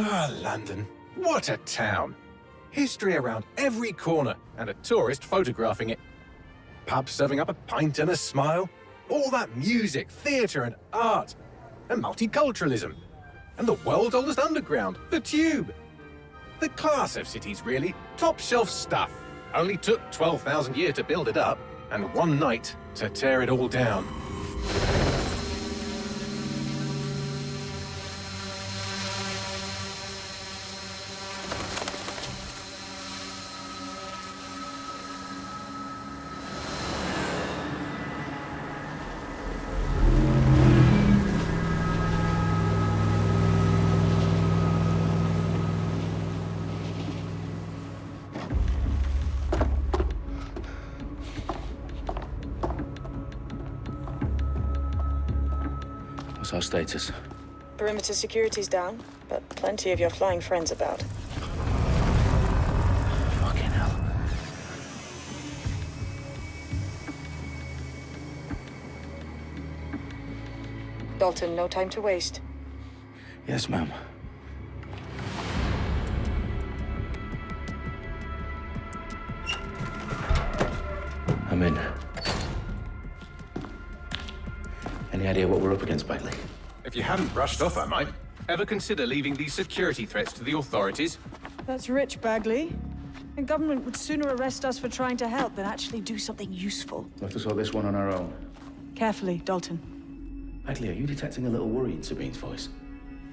Ah, London. What a town. History around every corner, and a tourist photographing it. Pubs serving up a pint and a smile. All that music, theatre and art. And multiculturalism. And the world's oldest underground, the Tube. The class of cities, really. Top shelf stuff. Only took 12,000 years to build it up, and one night to tear it all down. What's our status? Perimeter security's down, but plenty of your flying friends about. Fucking hell. Dalton, no time to waste. Yes, ma'am. I'm in. Any idea what we're up against, Bagley? If you hadn't brushed off, I might. Ever consider leaving these security threats to the authorities? That's rich, Bagley. The government would sooner arrest us for trying to help than actually do something useful. We'll have to sort this one on our own. Carefully, Dalton. Bagley, are you detecting a little worry in Sabine's voice?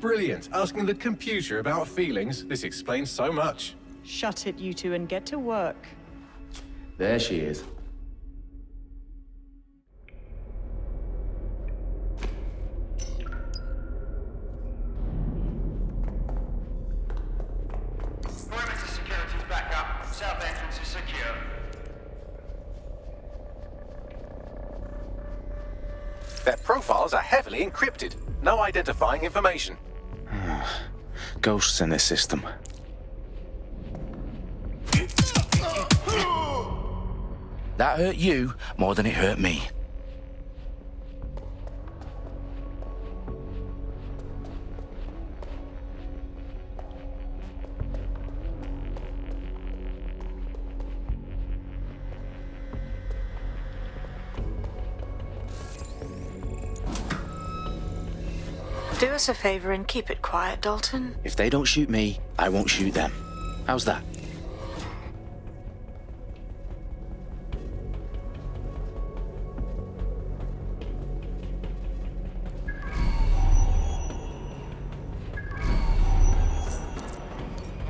Brilliant. Asking the computer about feelings. This explains so much. Shut it, you two, and get to work. There she is. Perimeter security's back up. South entrance is secure. Their profiles are heavily encrypted. No identifying information. Ghosts in this system. That hurt you more than it hurt me. Do us a favor and keep it quiet, Dalton. If they don't shoot me, I won't shoot them. How's that?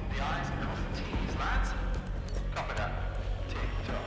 The I's across the T's, lads. Copy that. Tick-tock.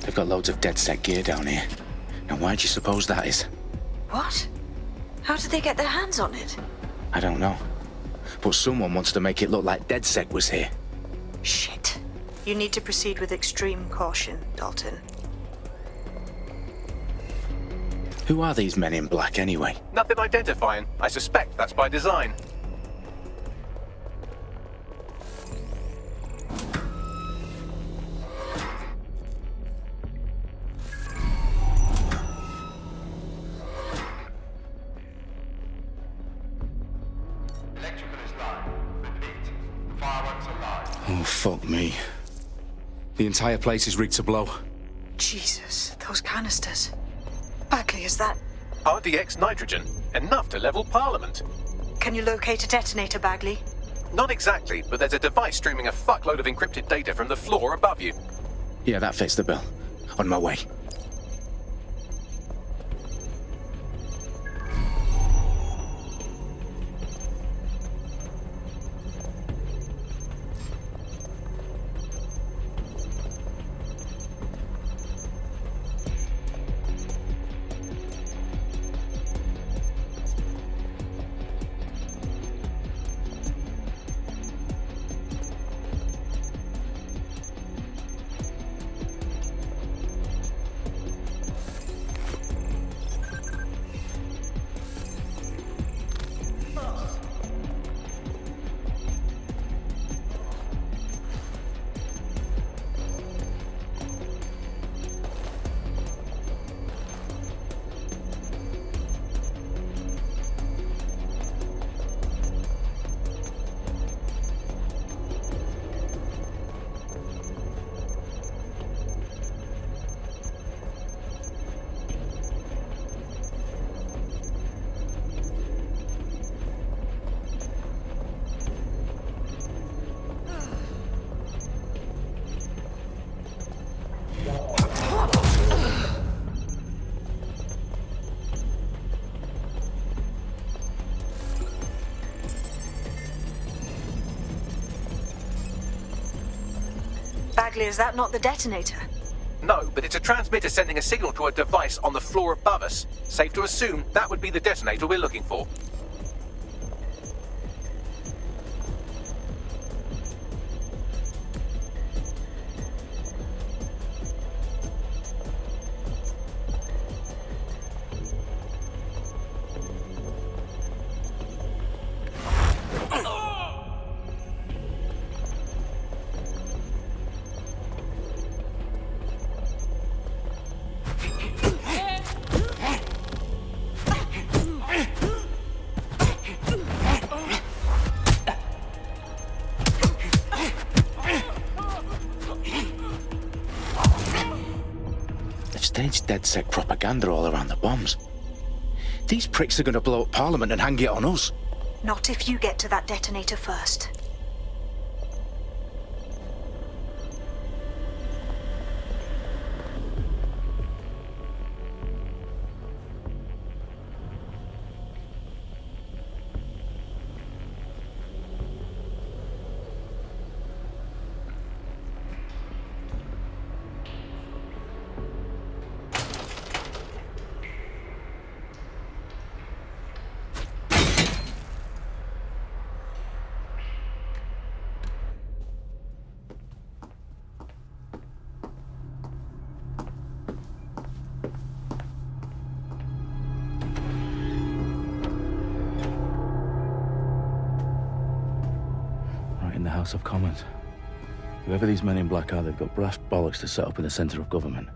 They've got loads of DedSec gear down here. Now why do you suppose that is? What? How did they get their hands on it? I don't know. But someone wants to make it look like DedSec was here. Shit. You need to proceed with extreme caution, Dalton. Who are these men in black anyway? Nothing identifying. I suspect that's by design. Fuck me. The entire place is rigged to blow. Jesus, those canisters. Bagley, is that... RDX nitrogen, enough to level Parliament. Can you locate a detonator, Bagley? Not exactly, but there's a device streaming a fuckload of encrypted data from the floor above you. Yeah, that fits the bill. On my way. Bagley, is that not the detonator? No, but it's a transmitter sending a signal to a device on the floor above us. Safe to assume that would be the detonator we're looking for. Staged DedSec propaganda all around the bombs. These pricks are going to blow up Parliament and hang it on us. Not if you get to that detonator first. In the House of Commons. Whoever these men in black are, they've got brass bollocks to set up in the centre of government.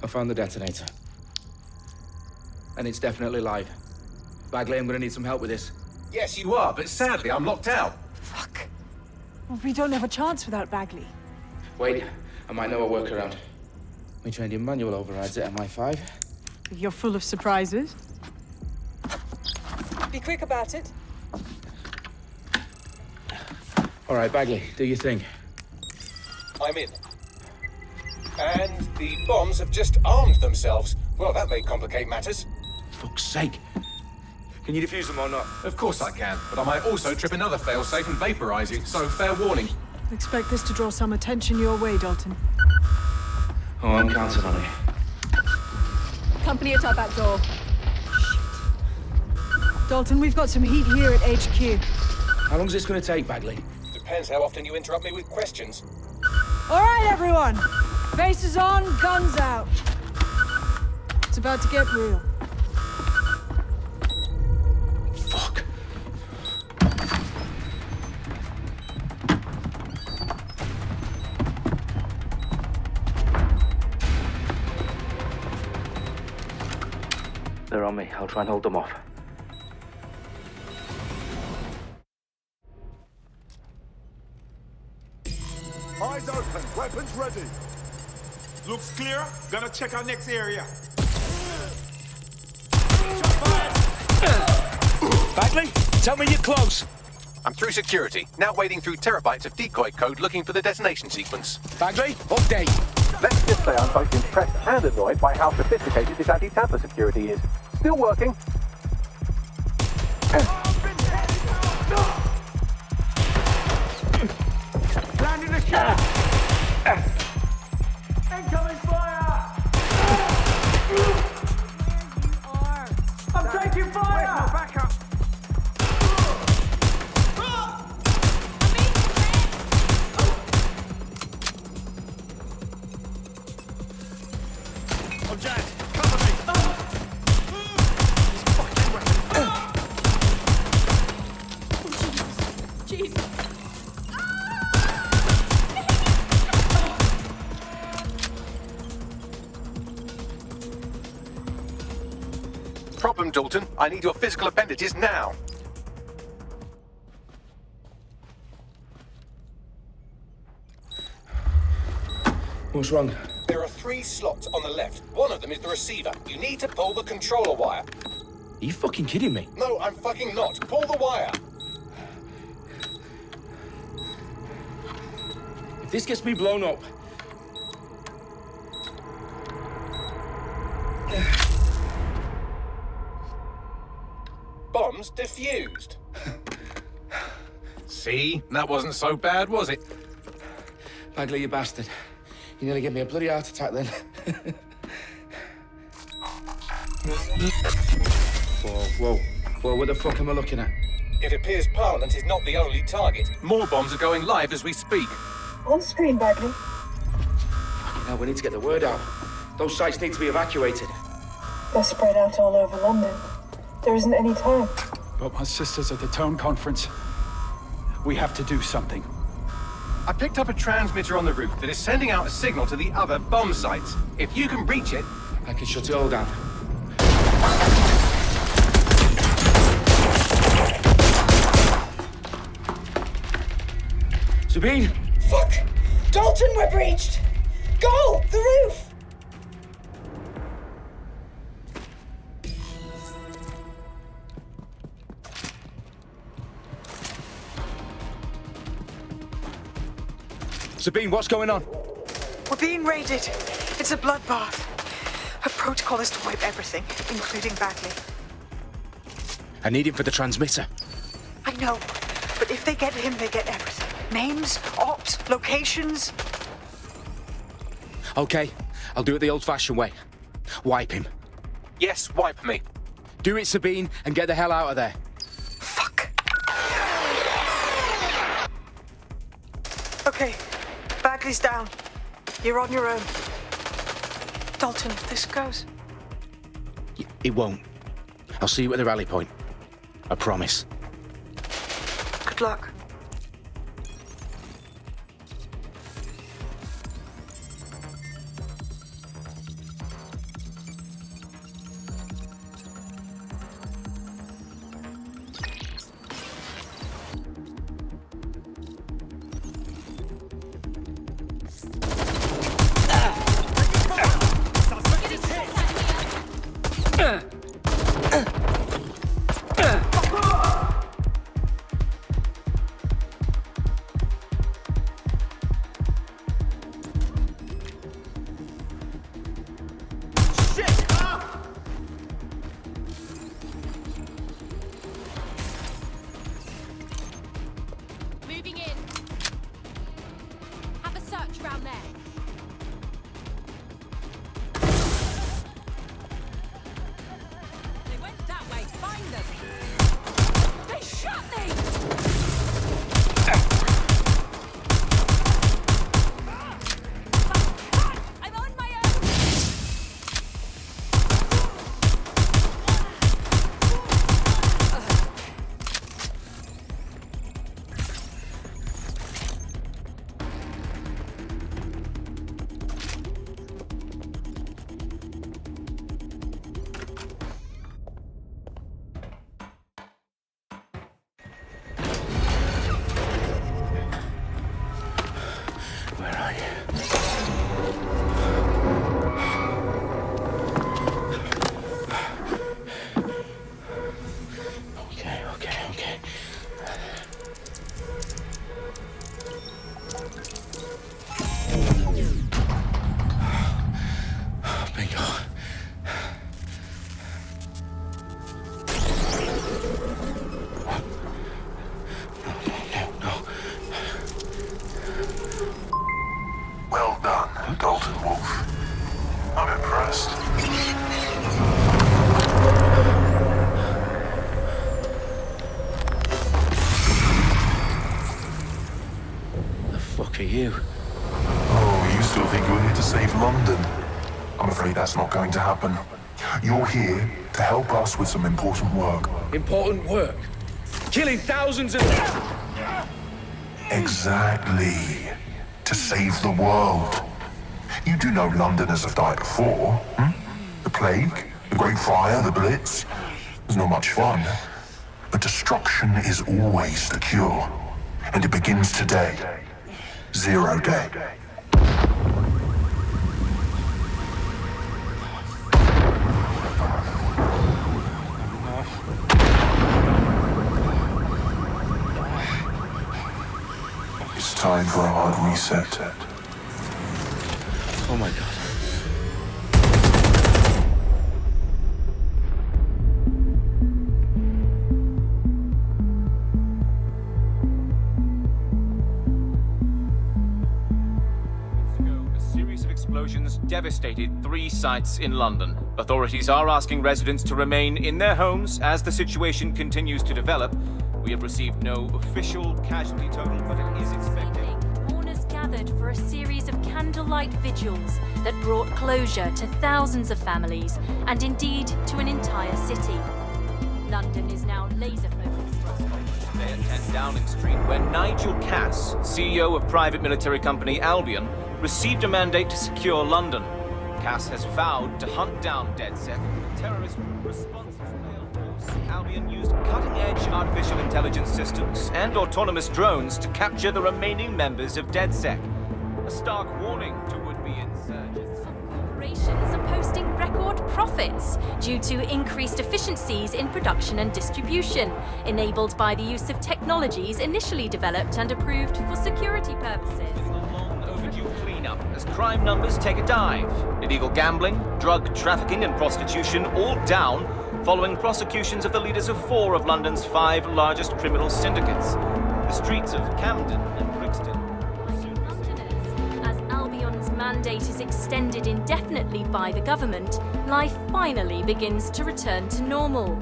I found the detonator. And it's definitely live. Bagley, I'm gonna need some help with this. Yes, you are, but sadly I'm locked out. Fuck. Well, we don't have a chance without Bagley. Wait, I might know a workaround. We trained in manual overrides at MI5. You're full of surprises. Be quick about it. All right, Bagley, do your thing. I'm in. And the bombs have just armed themselves. Well, that may complicate matters. Fuck's sake. Can you defuse them or not? Of course I can, but I might also trip another failsafe and vaporize you, so fair warning. Expect this to draw some attention your way, Dalton. Oh, I'm counting on it. Company at our back door. Dalton, we've got some heat here at HQ. How long's this gonna take, Bagley? Depends how often you interrupt me with questions. All right, everyone. Faces on, guns out. It's about to get real. Fuck. They're on me. I'll try and hold them off. Eyes open, weapons ready. Looks clear. Gonna check our next area. Bagley, tell me you're close. I'm through security, now wading through terabytes of decoy code looking for the detonation sequence. Bagley, update. Let's just say I'm both impressed and annoyed by how sophisticated this anti-tamper security is. Still working. Landing the shot. Incoming fire. I'm taking fire. Where's my backup? I'm Jack. Cover me. This fucking weapon. Jesus. Problem, Dalton. I need your physical appendages now. What's wrong? There are 3 slots on the left. One of them is the receiver. You need to pull the controller wire. Are you fucking kidding me? No, I'm fucking not. Pull the wire. If this gets me blown up... Bombs defused. See? That wasn't so bad, was it? Bagley, you bastard. You nearly gave me a bloody heart attack then. Whoa, what the fuck am I looking at? It appears Parliament is not the only target. More bombs are going live as we speak. On screen, Bagley. Now we need to get the word out. Those sites need to be evacuated. They're spread out all over London. There isn't any time. But my sister's at the town conference. We have to do something. I picked up a transmitter on the roof that is sending out a signal to the other bomb sites. If you can reach it... I can shut it all down. Sabine! Fuck! Dalton, we're breached! Go! The roof! Sabine, what's going on? We're being raided. It's a bloodbath. Her protocol is to wipe everything, including Bagley. I need him for the transmitter. I know, but if they get him, they get everything. Names, ops, locations. Okay, I'll do it the old-fashioned way. Wipe him. Yes, wipe me. Do it, Sabine, and get the hell out of there. Fuck. Okay, Bagley's down. You're on your own. Dalton, if this goes... It won't. I'll see you at the rally point. I promise. Good luck. Moving in. Have a search around there. They went that way. going to happen. You're here to help us with some important work. Important work? Killing thousands of... Exactly. To save the world. You do know Londoners have died before, hmm? The Plague, the Great Fire, the Blitz. It's not much fun. But destruction is always the cure. And it begins today. 0 day. It's time for a hard reset. Oh my God. Explosions devastated 3 sites in London. Authorities are asking residents to remain in their homes as the situation continues to develop. We have received no official casualty total, but it is expected. Mourners gathered for a series of candlelight vigils that brought closure to thousands of families and indeed to an entire city. London is now laser focused. Today at 10 Downing Street, where Nigel Cass, CEO of private military company Albion, received a mandate to secure London. Cass has vowed to hunt down DedSec, terrorist response force. Albion used cutting-edge artificial intelligence systems and autonomous drones to capture the remaining members of DedSec. A stark warning to would-be insurgents. Some corporations are posting record profits due to increased efficiencies in production and distribution, enabled by the use of technologies initially developed and approved for security purposes. Cleanup as crime numbers take a dive. Illegal gambling, drug trafficking and prostitution all down following prosecutions of the leaders of 4 of London's 5 largest criminal syndicates. The streets of Camden and Brixton. Londoners, as Albion's mandate is extended indefinitely by the government, life finally begins to return to normal.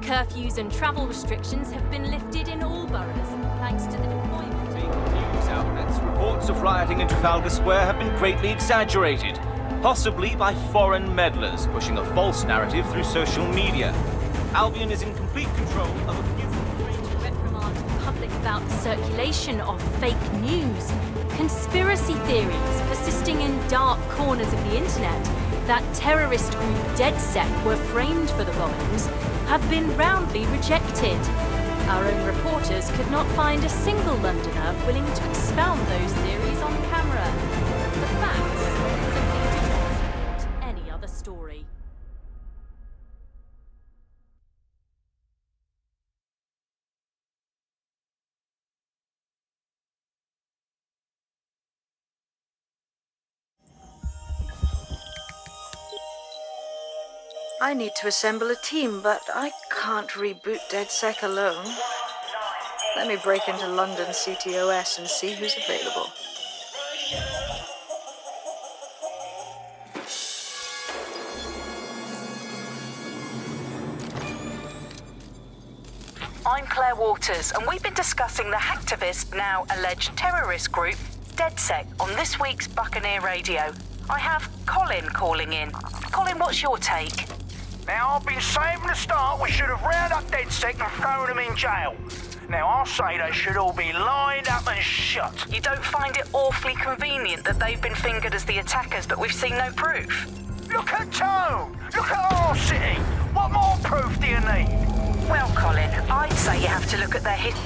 Curfews and travel restrictions have been lifted in all boroughs, thanks to the deployment. News outlets, reports of rioting in Trafalgar Square have been greatly exaggerated, possibly by foreign meddlers pushing a false narrative through social media. Albion is in complete control of a few... To reprimand the public about the circulation of fake news, conspiracy theories persisting in dark corners of the internet that terrorist group DedSec were framed for the bombings have been roundly rejected. Our own reporters could not find a single Londoner willing to expound those theories on camera. The facts simply do not support any other story. I need to assemble a team, but I can't reboot DedSec alone. Let me break into London CTOS and see who's available. I'm Claire Waters, and we've been discussing the hacktivist, now alleged terrorist group, DedSec, on this week's Buccaneer Radio. I have Colin calling in. Colin, what's your take? Now, I've been saying from the start we should have rounded up DedSec and thrown them in jail. Now, I'll say they should all be lined up and shot. You don't find it awfully convenient that they've been fingered as the attackers, but we've seen no proof? Look at Tone! Look at our city! What more proof do you need? Well, Colin, I'd say you have to look at their history.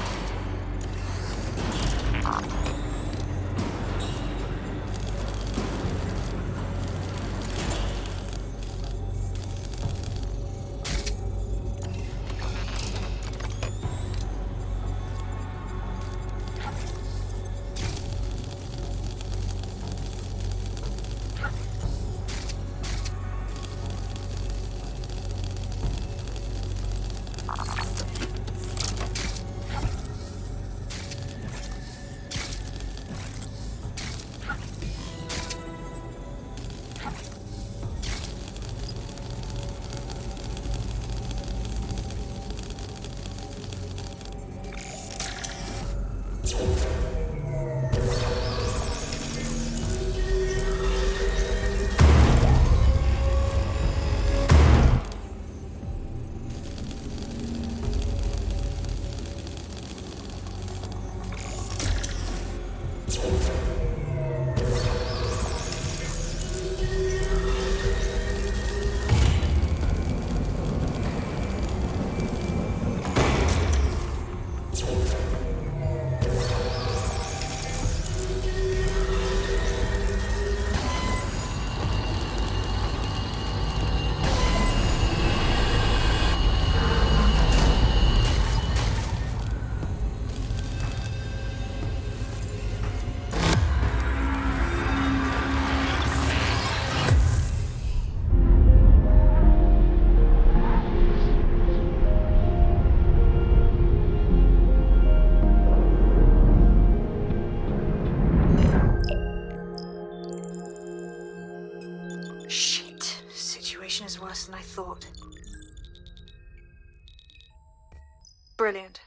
Brilliant.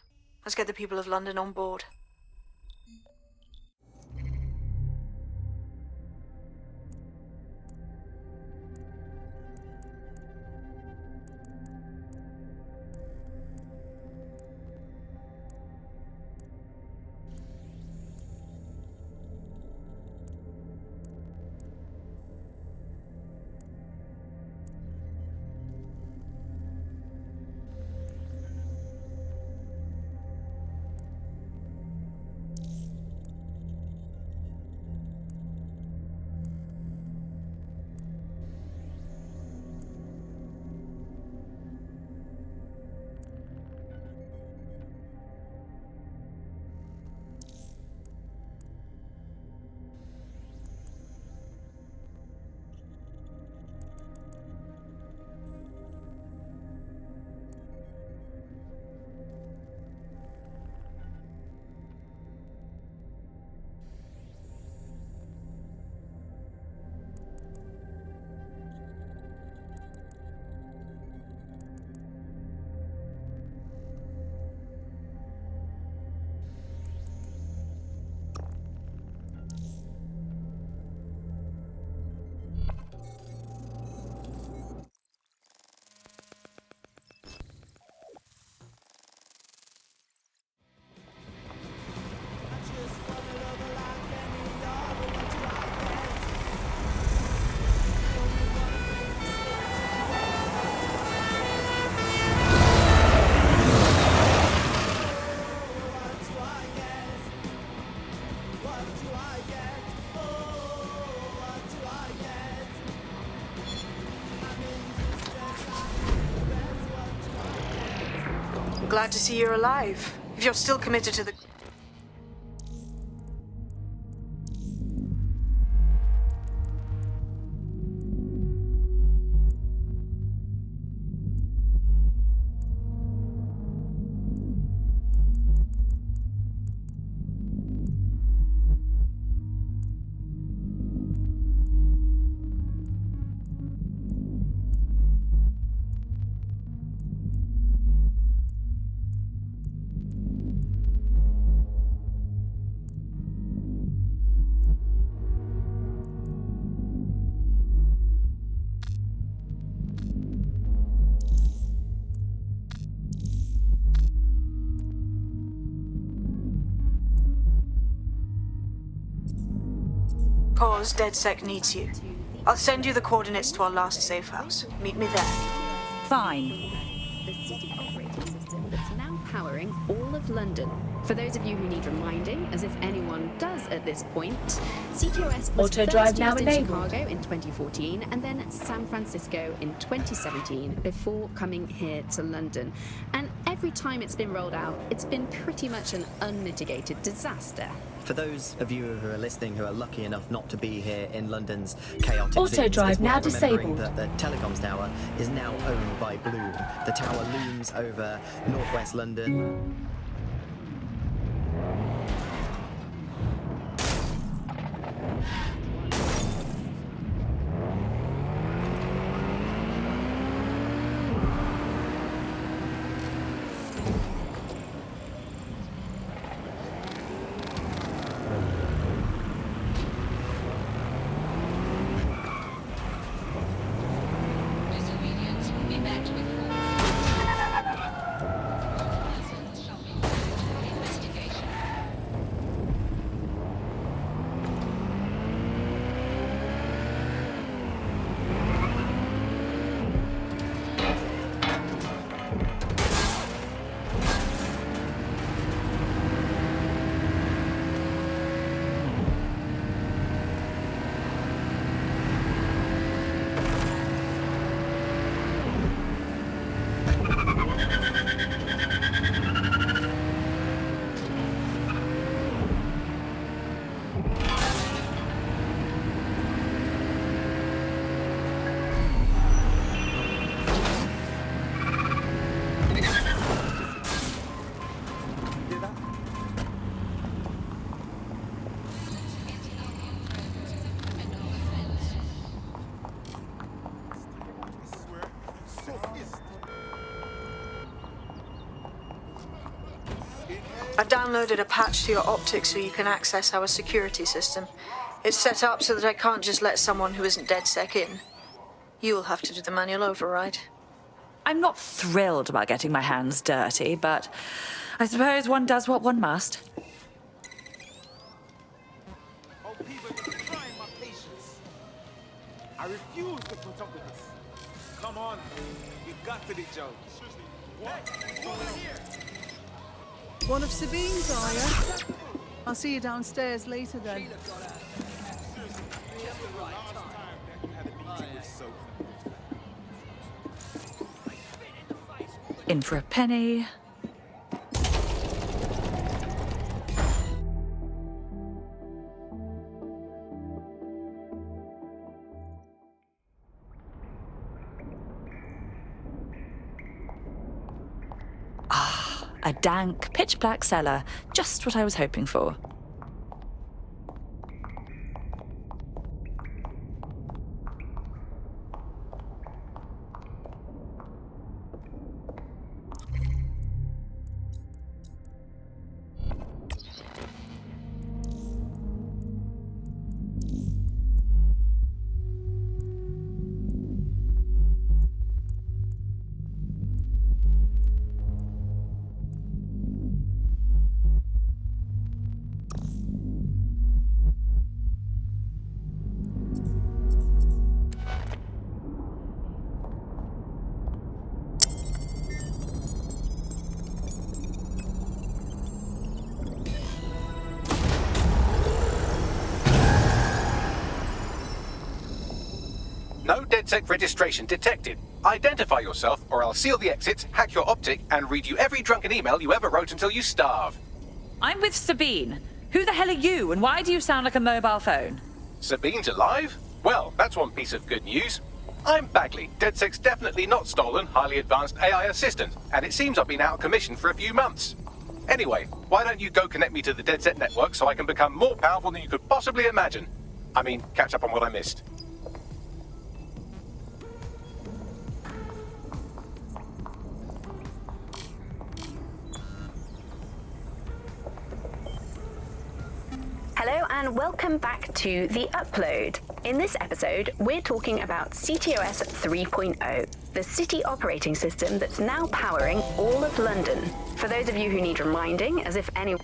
Let's get the people of London on board. Glad to see you're alive. If you're still committed to the... Cause DedSec needs you. I'll send you the coordinates to our last safe house. Meet me there. Fine. The city operating system that's now powering all of London. For those of you who need reminding, as if anyone does at this point, CTOS was Auto drive first now used in enabled. Chicago in 2014 and then San Francisco in 2017 before coming here to London. And every time it's been rolled out, it's been pretty much an unmitigated disaster. For those of you who are listening who are lucky enough not to be here in London's chaotic Auto scenes, drive it's now worth remembering disabled. that the telecoms tower is now owned by Bloom. The tower looms over northwest London. I've downloaded a patch to your optics so you can access our security system. It's set up so that I can't just let someone who isn't DedSec in. You'll have to do the manual override. I'm not thrilled about getting my hands dirty, but I suppose one does what one must. Oh, people, you're trying my patience. I refuse to put up with this. Come on, you got to be joking. Seriously, what? Woman here! One of Sabine's, are you? I'll see you downstairs later then. In for a penny. A dank, pitch-black cellar. Just what I was hoping for. No DedSec registration detected. Identify yourself, or I'll seal the exits, hack your optic, and read you every drunken email you ever wrote until you starve. I'm with Sabine. Who the hell are you, and why do you sound like a mobile phone? Sabine's alive? Well, that's one piece of good news. I'm Bagley, DedSec's definitely not stolen, highly advanced AI assistant, and it seems I've been out of commission for a few months. Anyway, why don't you go connect me to the DedSec network so I can become more powerful than you could possibly imagine? I mean, catch up on what I missed. Hello and welcome back to The Upload. In this episode, we're talking about CTOS 3.0, the city operating system that's now powering all of London. For those of you who need reminding, as if any...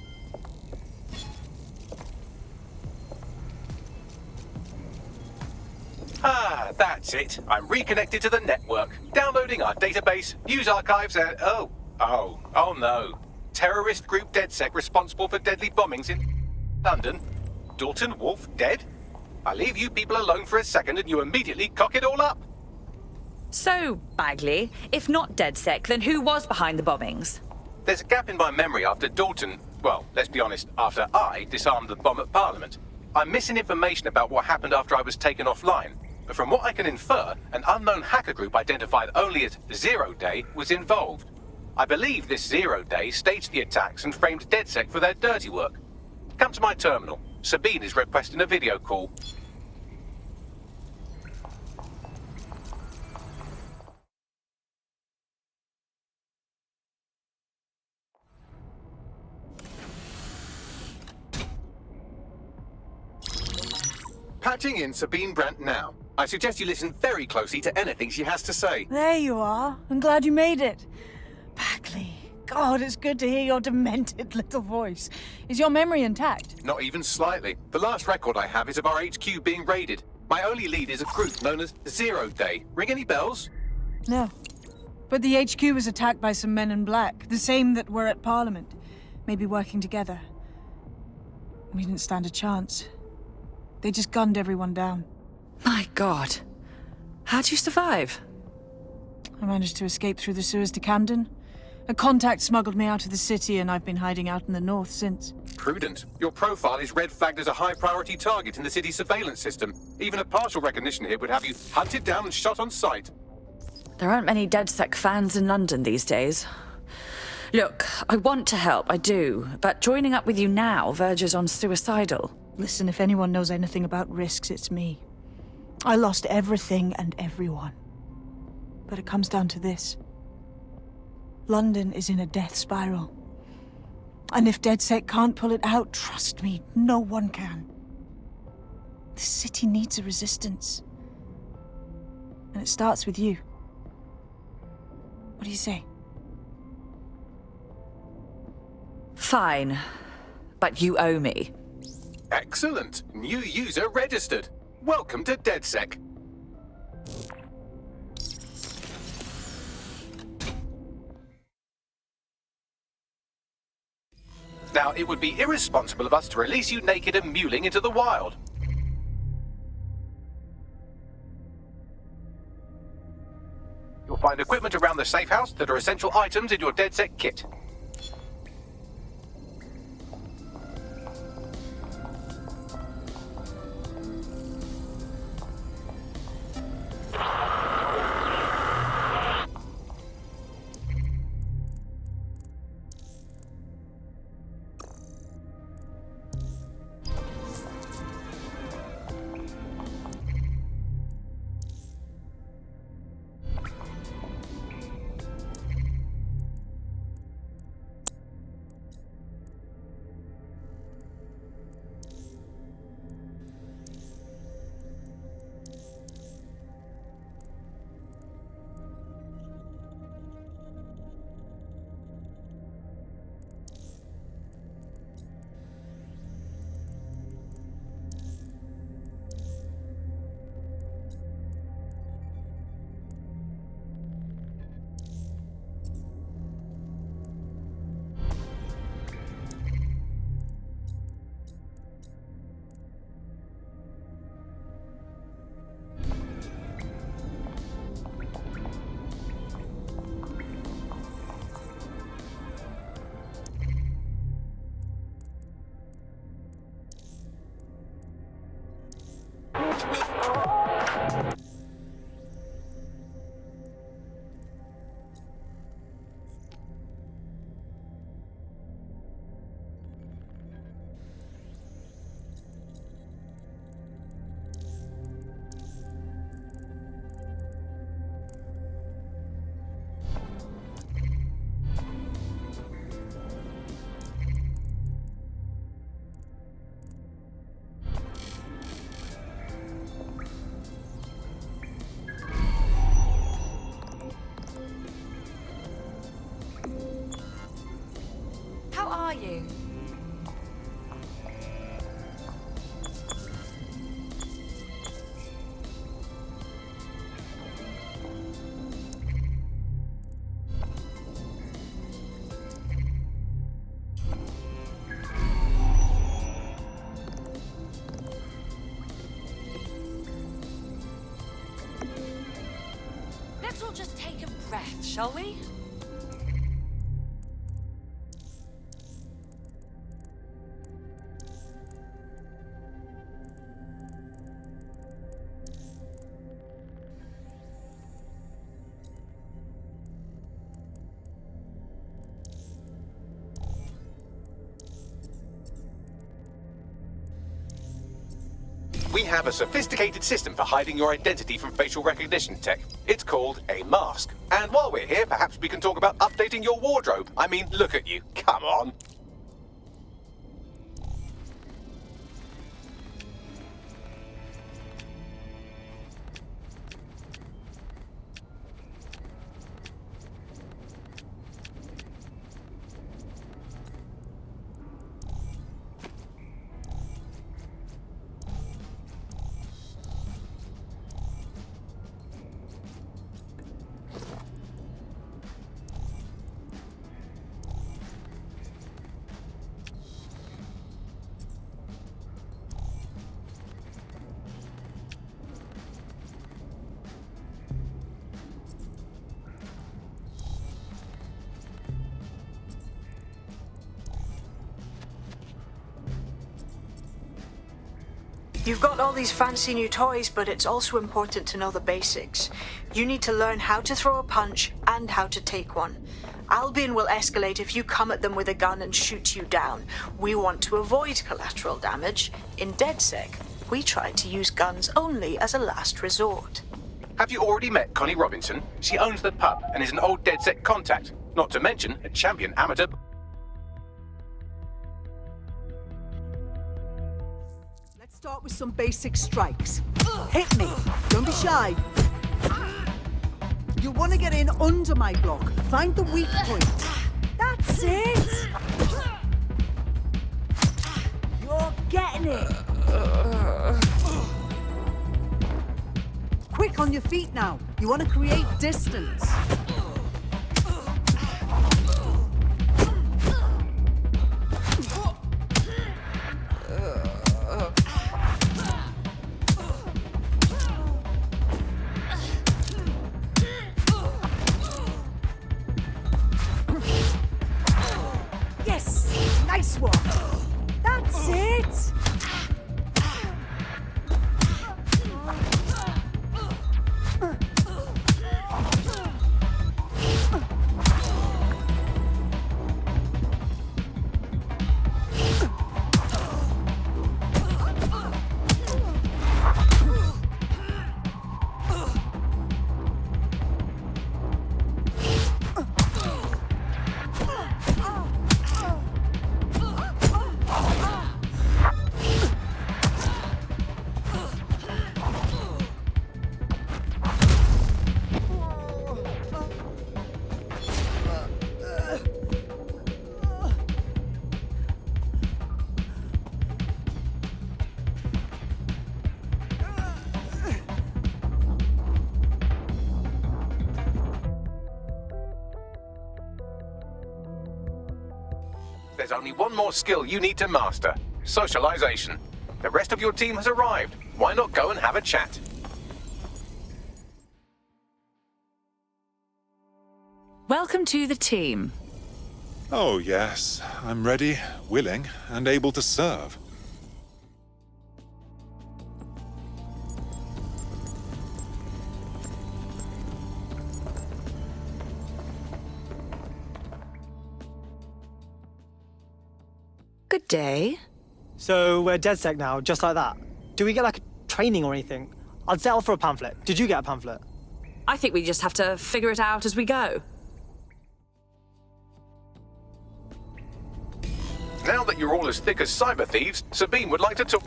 Ah, that's it. I'm reconnected to the network, downloading our database, news archives, and oh no. Terrorist group DedSec responsible for deadly bombings in London. Dalton Wolf dead? I leave you people alone for a second and you immediately cock it all up. So, Bagley, if not DedSec, then who was behind the bombings? There's a gap in my memory after Dalton, well, let's be honest, after I disarmed the bomb at Parliament. I'm missing information about what happened after I was taken offline. But from what I can infer, an unknown hacker group identified only as Zero Day was involved. I believe this Zero Day staged the attacks and framed DedSec for their dirty work. Come to my terminal. Sabine is requesting a video call. Patching in Sabine Brandt now. I suggest you listen very closely to anything she has to say. There you are. I'm glad you made it. Bagley. God, it's good to hear your demented little voice. Is your memory intact? Not even slightly. The last record I have is of our HQ being raided. My only lead is a group known as Zero Day. Ring any bells? No. But the HQ was attacked by some men in black, the same that were at Parliament. Maybe working together. We didn't stand a chance. They just gunned everyone down. My God. How'd you survive? I managed to escape through the sewers to Camden. A contact smuggled me out of the city, and I've been hiding out in the north since. Prudent. Your profile is red flagged as a high-priority target in the city's surveillance system. Even a partial recognition here would have you hunted down and shot on sight. There aren't many DedSec fans in London these days. Look, I want to help, I do, but joining up with you now verges on suicidal. Listen, if anyone knows anything about risks, it's me. I lost everything and everyone. But it comes down to this. London is in a death spiral. And if DedSec can't pull it out, trust me, no one can. The city needs a resistance. And it starts with you. What do you say? Fine. But you owe me. Excellent. New user registered. Welcome to DedSec. Now, it would be irresponsible of us to release you naked and mewling into the wild. You'll find equipment around the safe house that are essential items in your DedSec kit. How are you? Let's all just take a breath, shall we? We have a sophisticated system for hiding your identity from facial recognition tech. It's called a mask. And while we're here, perhaps we can talk about updating your wardrobe. I mean, look at you. Come on. You've got all these fancy new toys, but it's also important to know the basics. You need to learn how to throw a punch and how to take one. Albion will escalate if you come at them with a gun and shoot you down. We want to avoid collateral damage. In DedSec, we try to use guns only as a last resort. Have you already met Connie Robinson? She owns the pub and is an old DedSec contact. Not to mention a champion amateur. with some basic strikes. Hit me. Don't be shy. You want to get in under my block. Find the weak point. That's it. You're getting it. Quick on your feet now. You want to create distance. Yes! Nice one! That's it! There's only one more skill you need to master: socialization. The rest of your team has arrived. Why not go and have a chat? Welcome to the team. Oh, yes. I'm ready, willing, and able to serve. Good day. So we're DedSec now, just like that. Do we get like a training or anything? I'd settle for a pamphlet. Did you get a pamphlet? I think we just have to figure it out as we go. Now that you're all as thick as cyber thieves, Sabine would like to talk.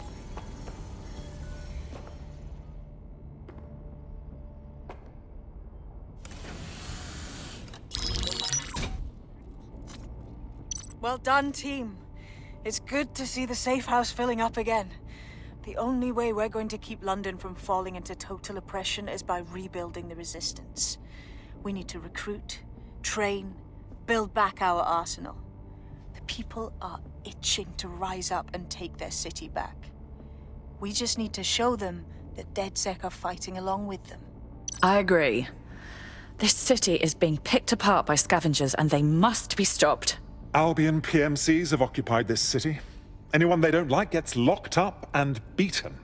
Well done, team. It's good to see the safe house filling up again. The only way we're going to keep London from falling into total oppression is by rebuilding the resistance. We need to recruit, train, build back our arsenal. The people are itching to rise up and take their city back. We just need to show them that DedSec are fighting along with them. I agree. This city is being picked apart by scavengers and they must be stopped. Albion PMCs have occupied this city. Anyone they don't like gets locked up and beaten.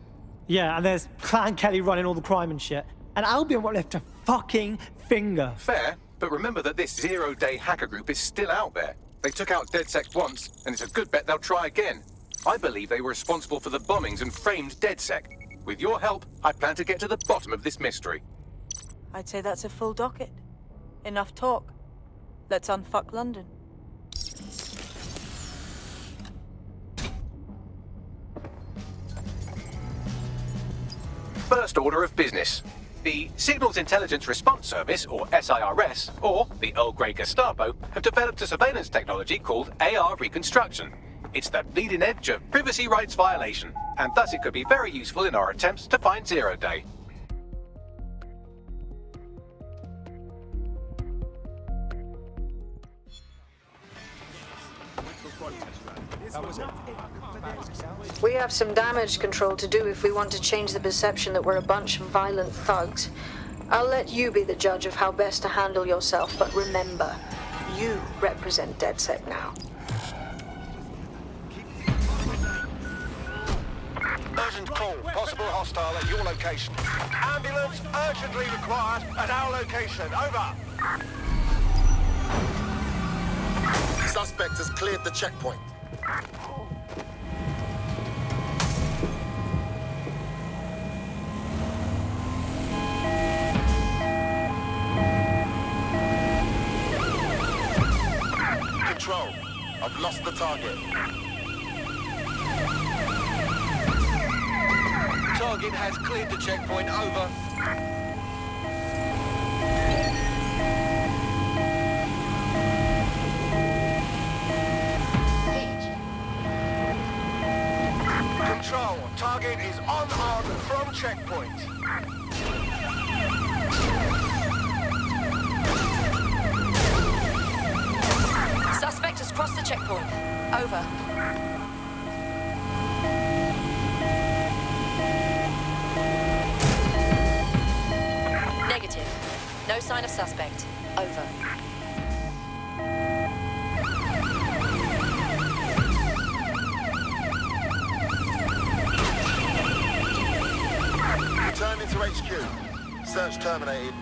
Yeah, and there's Clan Kelly running all the crime and shit. And Albion won't lift a fucking finger. Fair, but remember that this zero-day hacker group is still out there. They took out DedSec once, and it's a good bet they'll try again. I believe they were responsible for the bombings and framed DedSec. With your help, I plan to get to the bottom of this mystery. I'd say that's a full docket. Enough talk. Let's unfuck London. First order of business. The Signals Intelligence Response Service, or SIRS, or the Earl Grey Gestapo, have developed a surveillance technology called AR Reconstruction. It's the bleeding edge of privacy rights violation, and thus it could be very useful in our attempts to find Zero Day. We have some damage control to do if we want to change the perception that we're a bunch of violent thugs. I'll let you be the judge of how best to handle yourself, but remember, you represent DedSec now. Urgent call. Possible hostile at your location. Ambulance urgently required at our location. Over. Suspect has cleared the checkpoint. Control. I've lost the target. Target has cleared the checkpoint. Over. Control, target is unarmed from checkpoint. Suspect has crossed the checkpoint. Over. Negative. No sign of suspect. Over. Returning to HQ. Search terminated.